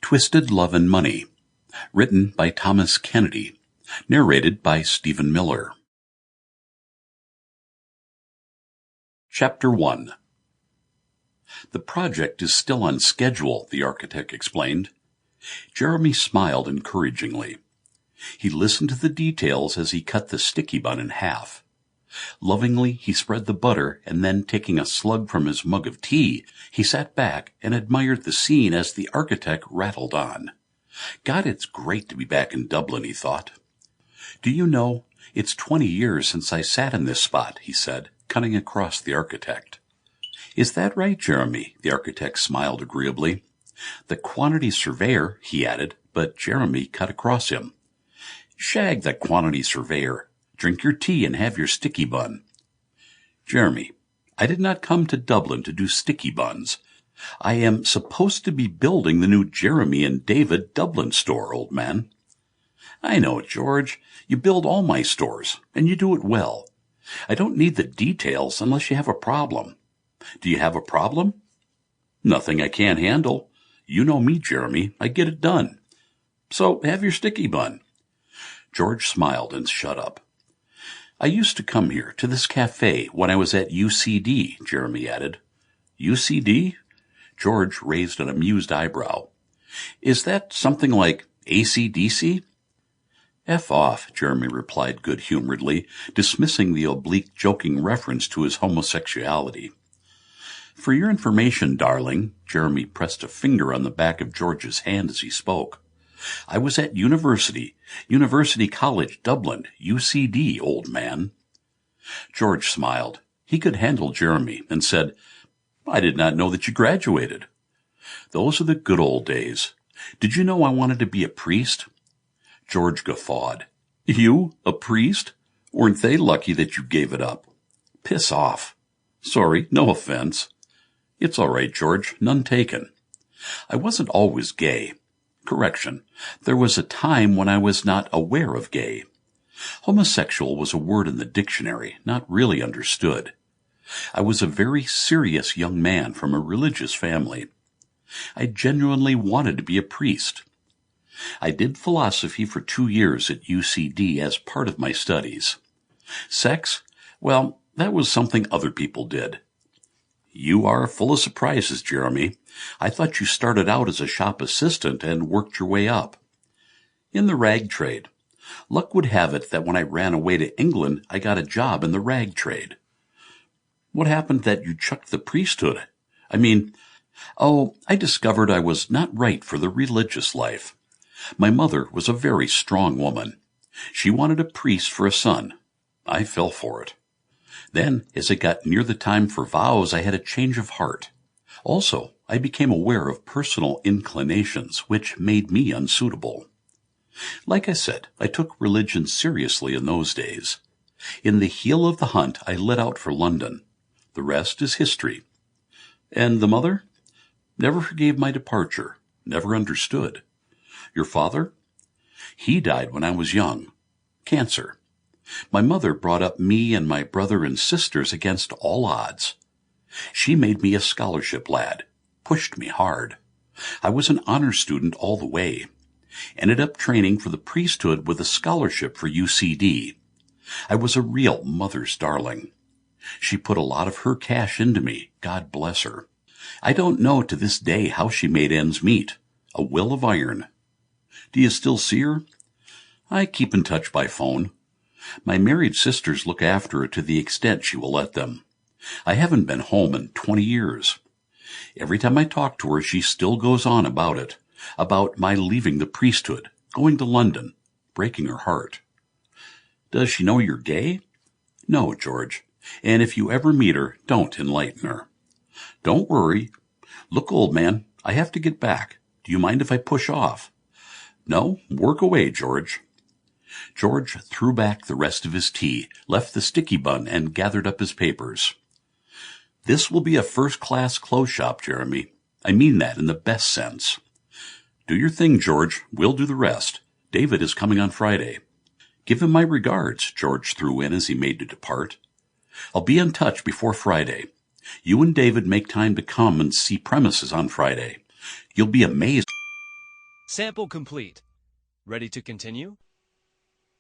Twisted Love and Money, written by Thomas Kennedy, narrated by Stephen Miller. Chapter 1. The project is still on schedule, the architect explained. Jeremy smiled encouragingly. He listened to the details as he cut the sticky bun in half. Lovingly, he spread the butter, and then, taking a slug from his mug of tea, he sat back and admired the scene as the architect rattled on. God, it's great to be back in Dublin, he thought. Do you know, it's 20 years since I sat in this spot, he said, cutting across the architect. Is that right, Jeremy? The architect smiled agreeably. The quantity surveyor, he added, but Jeremy cut across him. Shag that quantity surveyor. Drink your tea and have your sticky bun. Jeremy, I did not come to Dublin to do sticky buns. I am supposed to be building the new Jeremy and David Dublin store, old man. I know it, George. You build all my stores, and you do it well. I don't need the details unless you have a problem. Do you have a problem? Nothing I can't handle. You know me, Jeremy. I get it done. So have your sticky bun. George smiled and shut up. I used to come here, to this cafe, when I was at UCD, Jeremy added. UCD? George raised an amused eyebrow. Is that something like AC/DC? F off, Jeremy replied good-humoredly, dismissing the oblique joking reference to his homosexuality. For your information, darling, Jeremy pressed a finger on the back of George's hand as he spoke. I was at University College, Dublin, UCD, old man. George smiled. He could handle Jeremy and said, I did not know that you graduated. Those are the good old days. Did you know I wanted to be a priest? George guffawed. You, a priest? Weren't they lucky that you gave it up? Piss off. Sorry, no offense. It's all right, George, none taken. I wasn't always gay. Correction, there was a time when I was not aware of gay. Homosexual was a word in the dictionary, not really understood. I was a very serious young man from a religious family. I genuinely wanted to be a priest. I did philosophy for 2 years at UCD as part of my studies. Sex? Well, that was something other people did. You are full of surprises, Jeremy. I thought you started out as a shop assistant and worked your way up. In the rag trade. Luck would have it that when I ran away to England, I got a job in the rag trade. What happened that you chucked the priesthood? I discovered I was not right for the religious life. My mother was a very strong woman. She wanted a priest for a son. I fell for it. Then, as it got near the time for vows, I had a change of heart. Also, I became aware of personal inclinations, which made me unsuitable. Like I said, I took religion seriously in those days. In the heel of the hunt, I lit out for London. The rest is history. And the mother? Never forgave my departure, never understood. Your father? He died when I was young. Cancer. My mother brought up me and my brother and sisters against all odds. She made me a scholarship lad, pushed me hard. I was an honor student all the way. Ended up training for the priesthood with a scholarship for UCD. I was a real mother's darling. She put a lot of her cash into me, God bless her. I don't know to this day how she made ends meet. A will of iron. Do you still see her? I keep in touch by phone. My married sisters look after her to the extent she will let them. I haven't been home in 20 years. Every time I talk to her, she still goes on about it, about my leaving the priesthood, going to London, breaking her heart. Does she know you're gay? No, George, and if you ever meet her, don't enlighten her. Don't worry. Look, old man, I have to get back. Do you mind if I push off? No, work away, George. George threw back the rest of his tea, left the sticky bun, and gathered up his papers. This will be a first-class clothes shop, Jeremy. I mean that in the best sense. Do your thing, George. We'll do the rest. David is coming on Friday. Give him my regards, George threw in as he made to depart. I'll be in touch before Friday. You and David make time to come and see premises on Friday. You'll be amazed. Sample complete. Ready to continue?